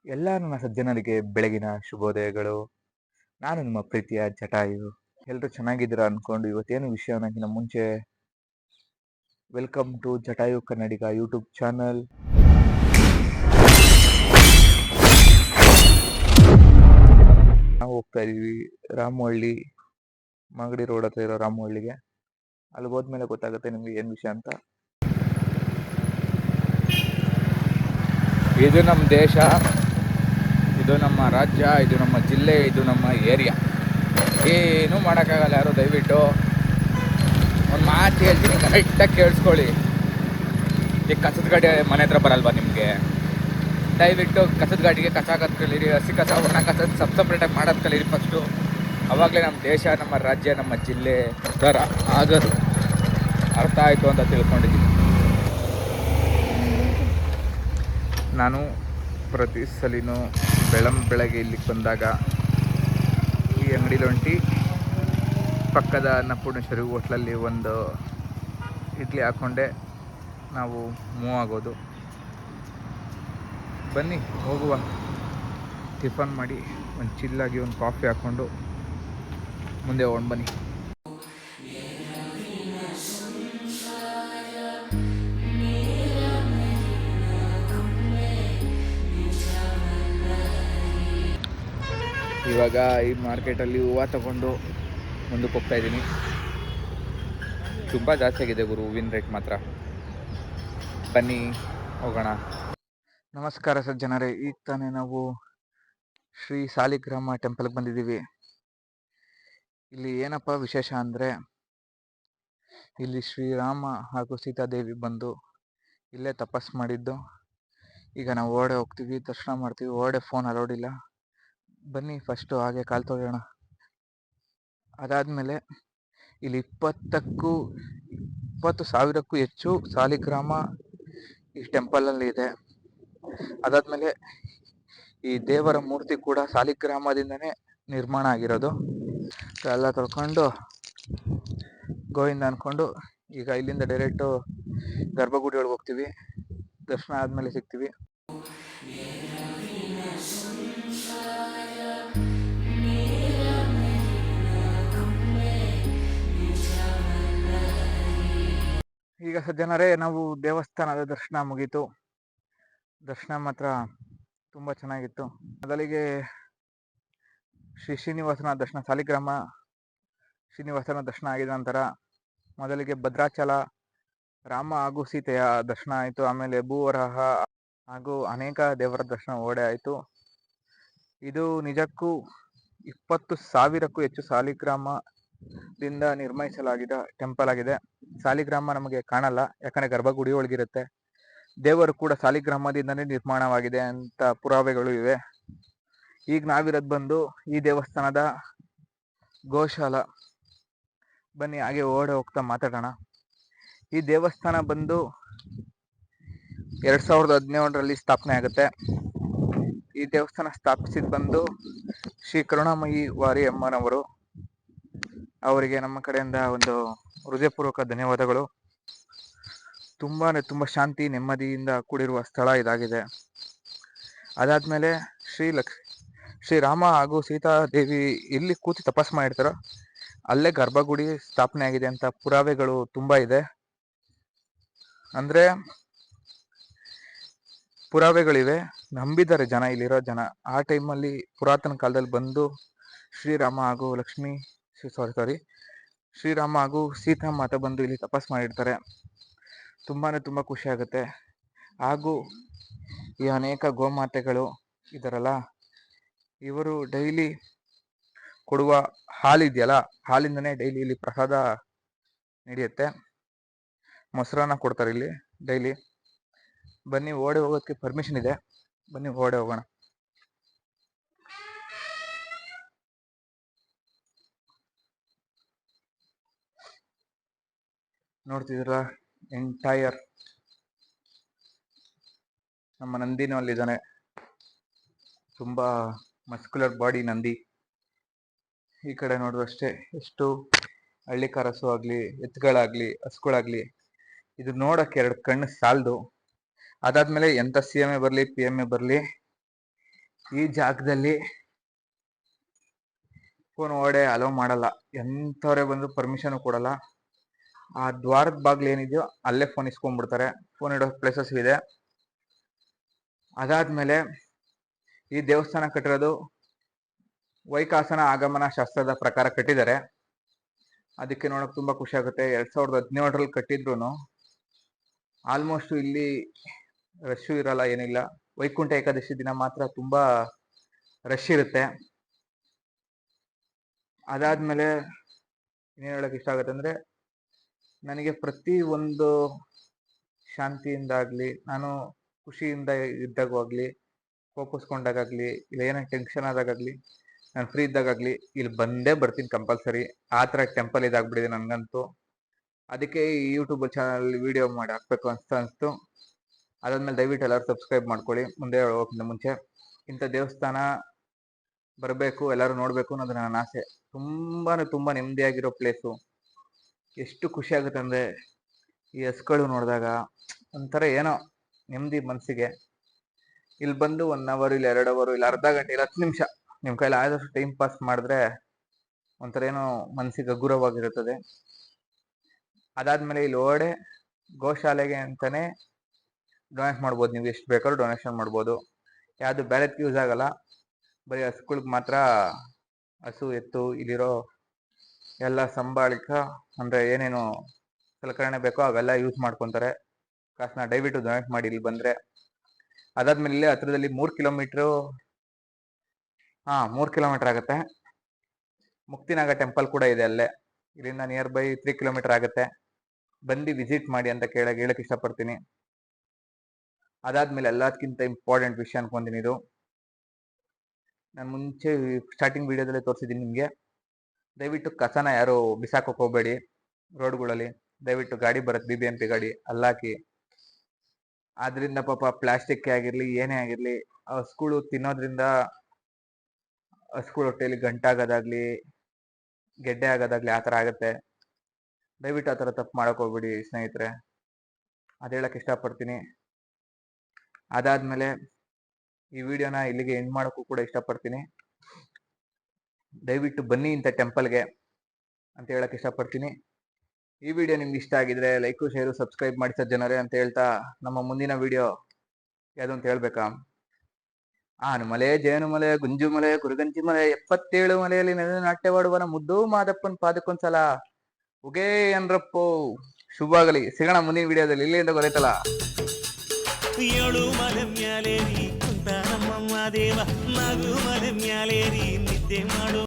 ಎಲ್ಲ ನನ್ನ ಸಜ್ಜನರಿಗೆ ಬೆಳಗಿನ ಶುಭೋದಯಗಳು. ನಾನು ನಿಮ್ಮ ಪ್ರೀತಿಯ ಜಟಾಯು. ಎಲ್ಲರೂ ಚೆನ್ನಾಗಿದ್ದೀರಾ ಅನ್ಕೊಂಡು ಇವತ್ತೇನು ವಿಷಯ ಅನ್ನೋಕ್ಕಿಂತ ಮುಂಚೆ welcome to Jatayu Kannadiga YouTube channel. ನಾವು ಹೋಗ್ತಾ ಇದೀವಿ ರಾಮವಳ್ಳಿ, ಮಾಗಡಿ ರೋಡ್ ಹತ್ರ ಇರೋ ರಾಮವಳ್ಳಿಗೆ. ಅಲ್ಲಿ ಹೋದ್ಮೇಲೆ ಗೊತ್ತಾಗುತ್ತೆ ನಿಮ್ಗೆ ಏನ್ ವಿಷಯ ಅಂತ. ಇದು ನಮ್ಮ ದೇಶ, ಇದು ನಮ್ಮ ರಾಜ್ಯ, ಇದು ನಮ್ಮ ಜಿಲ್ಲೆ, ಇದು ನಮ್ಮ ಏರಿಯಾ. ಏನೂ ಮಾಡೋಕ್ಕಾಗಲ್ಲ. ಯಾರು ದಯವಿಟ್ಟು ಒಂದು ಮಾತು ಹೇಳ್ತೀನಿ, ಕರೆಕ್ಟಾಗಿ ಕೇಳಿಸ್ಕೊಳ್ಳಿ. ಈಗ ಕಸದ ಗಾಡಿ ಮನೆ ಹತ್ರ ಬರಲ್ವಾ ನಿಮಗೆ? ದಯವಿಟ್ಟು ಕಸದ ಗಾಡಿಗೆ ಕಸ ಹಾಕೋದು ಕಲೀರಿ, ಹಸಿ ಕಸ ಒಣ ಕಸ ಸಪ್ರೇಟಾಗಿ ಮಾಡೋದು ಕಲೀರಿ ಫಸ್ಟು. ಆವಾಗಲೇ ನಮ್ಮ ದೇಶ, ನಮ್ಮ ರಾಜ್ಯ, ನಮ್ಮ ಜಿಲ್ಲೆ ಥರ ಆಗೋದು. ಅರ್ಥ ಆಯಿತು ಅಂತ ತಿಳ್ಕೊಂಡಿದ್ದೀನಿ. ನಾನು ಪ್ರತಿ ಸಲಿನೂ ಬೆಳಗ್ಗೆ ಇಲ್ಲಿಗೆ ಬಂದಾಗ ಈ ಅಂಗಡಿಲಿ ಹೊಂಟಿ ಪಕ್ಕದ ಅನ್ನಪೂರ್ಣೇಶ್ವರಿ ಹೋಟ್ಲಲ್ಲಿ ಒಂದು ಇಡ್ಲಿ ಹಾಕ್ಕೊಂಡೆ ನಾವು ಮೂವ್ ಆಗೋದು. ಬನ್ನಿ ಹೋಗುವ. ಟಿಫನ್ ಮಾಡಿ ಒಂದು ಚಿಲ್ಲಾಗಿ ಒಂದು ಕಾಫಿ ಹಾಕ್ಕೊಂಡು ಮುಂದೆ ಹೋಗೋಣ ಬನ್ನಿ. ಇವಾಗ ಈ ಮಾರ್ಕೆಟಲ್ಲಿ ಹೂವು ತಗೊಂಡು ಮುಂದಕ್ಕೆ ಹೋಗ್ತಾ ಇದ್ದೀನಿ. ತುಂಬ ಜಾಸ್ತಿ ಆಗಿದೆ ಗುರು ಹೂವಿನ ರೇಟ್ ಮಾತ್ರ. ಬನ್ನಿ ಹೋಗೋಣ. ನಮಸ್ಕಾರ ಸಜ್ಜನರೇ, ಈಗ ತಾನೇ ನಾವು ಶ್ರೀ ಸಾಲಿಗ್ರಾಮ ಟೆಂಪಲ್ಗೆ ಬಂದಿದ್ದೀವಿ. ಇಲ್ಲಿ ಏನಪ್ಪ ವಿಶೇಷ ಅಂದರೆ, ಇಲ್ಲಿ ಶ್ರೀರಾಮ ಹಾಗೂ ಸೀತಾದೇವಿ ಬಂದು ಇಲ್ಲೇ ತಪಸ್ ಮಾಡಿದ್ದು. ಈಗ ನಾವು ಓಡೆ ಹೋಗ್ತೀವಿ, ದರ್ಶನ ಮಾಡ್ತೀವಿ. ಓಡೆ ಫೋನ್ ಅಲೋಡ್ ಇಲ್ಲ. ಬನ್ನಿ ಫಸ್ಟು ಹಾಗೆ ಕಾಲ್ ತೊಳೆಯೋಣ. ಅದಾದಮೇಲೆ ಇಲ್ಲಿ 20,000ಕ್ಕೂ ಹೆಚ್ಚು ಸಾಲಿಗ್ರಾಮ ಈ ಟೆಂಪಲಲ್ಲಿ ಇದೆ. ಅದಾದಮೇಲೆ ಈ ದೇವರ ಮೂರ್ತಿ ಕೂಡ ಸಾಲಿಗ್ರಾಮದಿಂದನೇ ನಿರ್ಮಾಣ ಆಗಿರೋದು. ಎಲ್ಲ ತೊಳ್ಕೊಂಡು ಗೋವಿಂದ ಅಂದ್ಕೊಂಡು ಈಗ ಇಲ್ಲಿಂದ ಡೈರೆಕ್ಟು ಗರ್ಭಗುಡಿ ಒಳಗೆ ಹೋಗ್ತೀವಿ. ದರ್ಶನ ಆದಮೇಲೆ ಸಿಗ್ತೀವಿ. ಈಗ ಸಜ್ಜನರೇ, ನಾವು ದೇವಸ್ಥಾನದ ದರ್ಶನ ಮುಗೀತು. ದರ್ಶನ ಮಾತ್ರ ತುಂಬ ಚೆನ್ನಾಗಿತ್ತು. ಮೊದಲಿಗೆ ಶ್ರೀನಿವಾಸನ ದರ್ಶನ, ಸಾಲಿಗ್ರಾಮ ಶ್ರೀನಿವಾಸನ ದರ್ಶನ ಆಗಿದ ನಂತರ ಮೊದಲಿಗೆ ಭದ್ರಾಚಲ ರಾಮ ಹಾಗೂ ಸೀತೆಯ ದರ್ಶನ ಆಯಿತು. ಆಮೇಲೆ ಭೂವರಾಹ ಹಾಗೂ ಅನೇಕ ದೇವರ ದರ್ಶನ ಓಡೆ ಆಯಿತು. ಇದು ನಿಜಕ್ಕೂ 20,000ಕ್ಕೂ ಹೆಚ್ಚು ಸಾಲಿಗ್ರಾಮದಿಂದ ನಿರ್ಮಿಸಲಾಗಿದ್ದ ಟೆಂಪಲ್ ಆಗಿದೆ. ಸಾಲಿಗ್ರಾಮ ನಮಗೆ ಕಾಣಲ್ಲ, ಯಾಕಂದರೆ ಗರ್ಭಗುಡಿ ಒಳಗಿರುತ್ತೆ. ದೇವರು ಕೂಡ ಸಾಲಿಗ್ರಾಮದಿಂದನೇ ನಿರ್ಮಾಣವಾಗಿದೆ ಅಂತ ಪುರಾವೆಗಳು ಇವೆ. ಈಗ ನಾವಿರೋದು ಬಂದು ಈ ದೇವಸ್ಥಾನದ ಗೋಶಾಲ. ಬನ್ನಿ ಹಾಗೆ ಓಡೆ ಹೋಗ್ತಾ ಮಾತಾಡೋಣ. ಈ ದೇವಸ್ಥಾನ ಬಂದು 2017ರಲ್ಲಿ ಸ್ಥಾಪನೆ ಆಗುತ್ತೆ. ಈ ದೇವಸ್ಥಾನ ಸ್ಥಾಪಿಸಿದ ಬಂದು ಶ್ರೀ ಕರುಣಾಮಯಿ ವಾರಿ ಅಮ್ಮನವರು. ಅವರಿಗೆ ನಮ್ಮ ಕಡೆಯಿಂದ ಒಂದು ಹೃದಯಪೂರ್ವಕ ಧನ್ಯವಾದಗಳು. ತುಂಬ ಶಾಂತಿ ನೆಮ್ಮದಿಯಿಂದ ಕೂಡಿರುವ ಸ್ಥಳ ಇದಾಗಿದೆ. ಅದಾದಮೇಲೆ ಶ್ರೀರಾಮ ಹಾಗೂ ಸೀತಾದೇವಿ ಎಲ್ಲಿ ಕೂತಿ ತಪಸ್ ಮಾಡಿರ್ತಾರೋ ಅಲ್ಲೇ ಗರ್ಭಗುಡಿ ಸ್ಥಾಪನೆ ಆಗಿದೆ ಅಂತ ಪುರಾವೆಗಳು ತುಂಬ ಇದೆ. ಅಂದರೆ ಪುರಾವೆಗಳಿವೆ, ನಂಬಿದ್ದಾರೆ ಜನ, ಇಲ್ಲಿರೋ ಜನ. ಆ ಟೈಮಲ್ಲಿ ಪುರಾತನ ಕಾಲದಲ್ಲಿ ಬಂದು ಶ್ರೀರಾಮ ಹಾಗೂ ಶ್ರೀರಾಮ ಹಾಗೂ ಸೀತಾ ಮಾತೆ ಬಂದು ಇಲ್ಲಿ ತಪಸ್ ಮಾಡಿರ್ತಾರೆ. ತುಂಬ ಖುಷಿ ಆಗುತ್ತೆ. ಹಾಗೂ ಈ ಅನೇಕ ಗೋಮಾತೆಗಳು ಇದಾರಲ್ಲ, ಇವರು ಡೈಲಿ ಕೊಡುವ ಹಾಲಿದೆಯಲ್ಲ, ಹಾಲಿಂದನೇ ಡೈಲಿ ಇಲ್ಲಿ ಪ್ರಸಾದ ನಡೆಯುತ್ತೆ. ಮೊಸರನ್ನ ಕೊಡ್ತಾರೆ ಇಲ್ಲಿ ಡೈಲಿ. ಬನ್ನಿ ಓಡೆ ಹೋಗೋದಕ್ಕೆ ಪರ್ಮಿಷನ್ ಇದೆ. ಬನ್ನಿ ಓಡೆ ಹೋಗೋಣ. ನೋಡ್ತಿದ್ದೀರಾ, ಎಂಟೈರ್ ನಮ್ಮ ನಂದಿನೂ ಅಲ್ಲಿದ್ದಾನೆ. ತುಂಬ ಮಸ್ಕ್ಯುಲರ್ ಬಾಡಿ ನಂದಿ. ಈ ಕಡೆ ನೋಡಿದ್ರು ಅಷ್ಟೇ, ಎಷ್ಟು ಹಳ್ಳಿ ಕರಸು ಆಗಲಿ, ಎತ್ತುಗಳಾಗಲಿ, ಹಸುಗಳಾಗಲಿ, ಇದು ನೋಡೋಕ್ಕೆ 2 ಕಣ್ಣು ಸಾಲದು. ಅದಾದಮೇಲೆ ಎಂಥ CM ಬರಲಿ, PM ಬರಲಿ, ಈ ಜಾಗದಲ್ಲಿ ಫೋನ್ ಓಡೆ ಅಲೋ ಮಾಡಲ್ಲ, ಎಂಥವ್ರೆ ಬಂದು ಪರ್ಮಿಷನ್ ಕೊಡಲ್ಲ. ಆ ದ್ವಾರದ ಬಾಗ್ಲು ಏನಿದೆಯೋ ಅಲ್ಲೇ ಫೋನ್ ಇಸ್ಕೊಂಡ್ಬಿಡ್ತಾರೆ. ಫೋನ್ ಇಡೋ ಪ್ಲೇಸಸ್ ಇದೆ. ಅದಾದ್ಮೇಲೆ ಈ ದೇವಸ್ಥಾನ ಕಟ್ಟಿರೋದು ವೈಕಾಸನ ಆಗಮನ ಶಾಸ್ತ್ರದ ಪ್ರಕಾರ ಕಟ್ಟಿದ್ದಾರೆ. ಅದಕ್ಕೆ ನೋಡಕ್ ತುಂಬಾ ಖುಷಿ ಆಗುತ್ತೆ. 2017ರಲ್ಲಿ ಕಟ್ಟಿದ್ರು ಆಲ್ಮೋಸ್ಟ್ ಇಲ್ಲಿ ರಶ್ಶು ಇರಲ್ಲ, ಏನಿಲ್ಲ. ವೈಕುಂಠ ಏಕಾದಶಿ ದಿನ ಮಾತ್ರ ತುಂಬಾ ರಶ್ ಇರುತ್ತೆ. ಅದಾದ್ಮೇಲೆ ಇನ್ನೇನು ಹೇಳಕ್ ಇಷ್ಟ ಆಗುತ್ತೆ ಅಂದ್ರೆ, ನನಗೆ ಪ್ರತಿ ಒಂದು ಶಾಂತಿಯಿಂದಾಗ್ಲಿ, ನಾನು ಖುಷಿಯಿಂದ ಇದ್ದಾಗವಾಗ್ಲಿ, ಕೋಪಿಸ್ಕೊಂಡಾಗಲಿ, ಇಲ್ಲ ಏನೋ ಟೆನ್ಷನ್ ಆದಾಗಲಿ, ನಾನು ಫ್ರೀ ಇದ್ದಾಗಲಿ ಇಲ್ಲಿ ಬಂದೇ ಬರ್ತೀನಿ ಕಂಪಲ್ಸರಿ. ಆ ಥರ ಟೆಂಪಲ್ ಇದಾಗ್ಬಿಟ್ಟಿದೆ ನನಗಂತೂ. ಅದಕ್ಕೆ ಈ ಯೂಟ್ಯೂಬ್ ಚಾನಲ್ ವಿಡಿಯೋ ಮಾಡಿ ಹಾಕ್ಬೇಕು ಅನಿಸ್ತು. ಅದಾದ್ಮೇಲೆ ದಯವಿಟ್ಟು ಎಲ್ಲರೂ ಸಬ್ಸ್ಕ್ರೈಬ್ ಮಾಡ್ಕೊಳ್ಳಿ. ಮುಂದೆ ಹೋಗೋಕ್ಕಿಂತ ಮುಂಚೆ ಇಂಥ ದೇವಸ್ಥಾನ ಬರಬೇಕು, ಎಲ್ಲರೂ ನೋಡಬೇಕು ಅನ್ನೋದು ನನ್ನ ಆಸೆ. ತುಂಬಾ ನೆಮ್ಮದಿಯಾಗಿರೋ ಪ್ಲೇಸು. ಎಷ್ಟು ಖುಷಿ ಆಗುತ್ತೆ ಅಂದರೆ ಈ ಹಸುಗಳು ನೋಡಿದಾಗ ಒಂಥರ ಏನೋ ನೆಮ್ಮದಿ ಮನಸ್ಸಿಗೆ. ಇಲ್ಲಿ ಬಂದು 1 ಅವರ್, ಇಲ್ಲ 2 ಅವರ್, ಇಲ್ಲ ಅರ್ಧ ಗಂಟೆ, ಇಲ್ಲ 10 ನಿಮಿಷ ನಿಮ್ಮ ಕೈಲಿ ಆದಷ್ಟು ಟೈಮ್ ಪಾಸ್ ಮಾಡಿದ್ರೆ ಒಂಥರ ಏನೋ ಮನಸ್ಸಿಗೆ ಹಗುರವಾಗಿರುತ್ತದೆ. ಅದಾದ್ಮೇಲೆ ಇಲ್ಲಿ ಓಡೆ ಗೋಶಾಲೆಗೆ ಅಂತಾನೆ ಡೊನೇಟ್ ಮಾಡ್ಬೋದು. ನೀವು ಎಷ್ಟು ಬೇಕಾದ್ರೂ ಡೊನೇಷನ್ ಮಾಡ್ಬೋದು. ಯಾವುದು ಬೇರೆದಕ್ಕೆ ಯೂಸ್ ಆಗಲ್ಲ, ಬರೀ ಹಸುಗಳಿಗೆ ಮಾತ್ರ. ಹಸು ಎತ್ತು ಇಲ್ಲಿರೋ ಎಲ್ಲ ಸಂಭಾಳಿಕ ಅಂದರೆ ಏನೇನು ಸಲಕರಣೆ ಬೇಕೋ ಅವೆಲ್ಲ ಯೂಸ್ ಮಾಡ್ಕೊತಾರೆ. ಕಾಸನ್ನ ದಯವಿಟ್ಟು ಡೊನೇಟ್ ಮಾಡಿ ಇಲ್ಲಿ ಬಂದರೆ. ಅದಾದ್ಮೇಲೆ ಇಲ್ಲೇ ಹತ್ರದಲ್ಲಿ 3 ಕಿಲೋಮೀಟರ್ ಆಗುತ್ತೆ. ಮುಕ್ತಿನಾಗ ಟೆಂಪಲ್ ಕೂಡ ಇದೆ ಅಲ್ಲೇ. ಇಲ್ಲಿಂದ ನಿಯರ್ ಬೈ 3 ಕಿಲೋಮೀಟರ್ ಆಗುತ್ತೆ. ಬಂದು ವಿಸಿಟ್ ಮಾಡಿ ಅಂತ ಹೇಳಕ್ ಇಷ್ಟಪಡ್ತೀನಿ. ಅದಾದ್ಮೇಲೆ ಎಲ್ಲದಕ್ಕಿಂತ ಇಂಪಾರ್ಟೆಂಟ್ ವಿಷಯ ಅನ್ಕೊಂತೀನಿ ಇದು. ನಾನು ಮುಂಚೆ ಸ್ಟಾರ್ಟಿಂಗ್ ವಿಡಿಯೋದಲ್ಲೇ ತೋರಿಸಿದ್ದೀನಿ ನಿಮಗೆ. ದಯವಿಟ್ಟು ಕಸನ ಯಾರು ಬಿಸಾಕೋಕೆ ಹೋಗಬೇಡಿ ರೋಡ್ಗಳಲ್ಲಿ. ದಯವಿಟ್ಟು ಗಾಡಿ ಬರುತ್ತೆ, BBMP ಗಾಡಿ, ಅಲ್ಲಾಕಿ. ಆದ್ರಿಂದ ಪಾಪ ಪ್ಲಾಸ್ಟಿಕ್ ಆಗಿರ್ಲಿ, ಏನೇ ಆಗಿರ್ಲಿ, ಹಸುಗಳು ತಿನ್ನೋದ್ರಿಂದ ಹಸುಗಳ ಹೊಟ್ಟೆಯಲ್ಲಿ ಗಂಟಾಗೋದಾಗ್ಲಿ, ಗೆಡ್ಡೆ ಆಗೋದಾಗ್ಲಿ, ಆ ಥರ ಆಗುತ್ತೆ. ದಯವಿಟ್ಟು ಆ ಥರ ತಪ್ಪು ಮಾಡಕ್ ಹೋಗ್ಬೇಡಿ ಸ್ನೇಹಿತರೆ. ಅದು ಹೇಳಕ್ ಇಷ್ಟಪಡ್ತೀನಿ. ಅದಾದ್ಮೇಲೆ ಈ ವಿಡಿಯೋನ ಇಲ್ಲಿಗೆ ಎಂಡ್ ಮಾಡೋಕ್ಕೂ ಕೂಡ ಇಷ್ಟಪಡ್ತೀನಿ. ದಯವಿಟ್ಟು ಬನ್ನಿ ಇಂಥ ಟೆಂಪಲ್ಗೆ ಅಂತ ಹೇಳಕ್ ಇಷ್ಟಪಡ್ತೀನಿ. ಈ ವಿಡಿಯೋ ನಿಮ್ಗೆ ಇಷ್ಟ ಆಗಿದ್ರೆ ಲೈಕು, ಶೇರು, ಸಬ್ಸ್ಕ್ರೈಬ್ ಮಾಡಿ ಜನರೇ ಅಂತ ಹೇಳ್ತಾ, ನಮ್ಮ ಮುಂದಿನ ವಿಡಿಯೋ ಯಾವುದು ಅಂತ ಹೇಳ್ಬೇಕಾ? ಆನುಮಲೆ, ಜೇನುಮಲೆ, ಗುಂಜುಮಲೆ, ಕುರುಗಂಚಿ ಮಲೆ, 77 ಮಲೆಯಲ್ಲಿ ನಾಟ್ಯವಾಡುವನ ಮುದ್ದು ಮಾದಪ್ಪನ್ ಪಾದಕ್ಕೊಂದ್ಸಲ ಉಗೇ ಅನ್ರಪ್ಪು. ಶುಭ ಆಗಲಿ. ಸಿಗೋಣ ಮುಂದಿನ ವಿಡಿಯೋದಲ್ಲಿ. ಇಲ್ಲಿಂದ ಗೊತ್ತಾಯ್ತಲ್ಲ. 7 ಮಲೆ ಮ್ಯಾಲೇರಿ ಕುಂತ ನಮ್ಮ ದೇವ, 4 ಮಲೆ ಮ್ಯಾಲೇರಿ ನಿದ್ದೆ ಮಾಡು.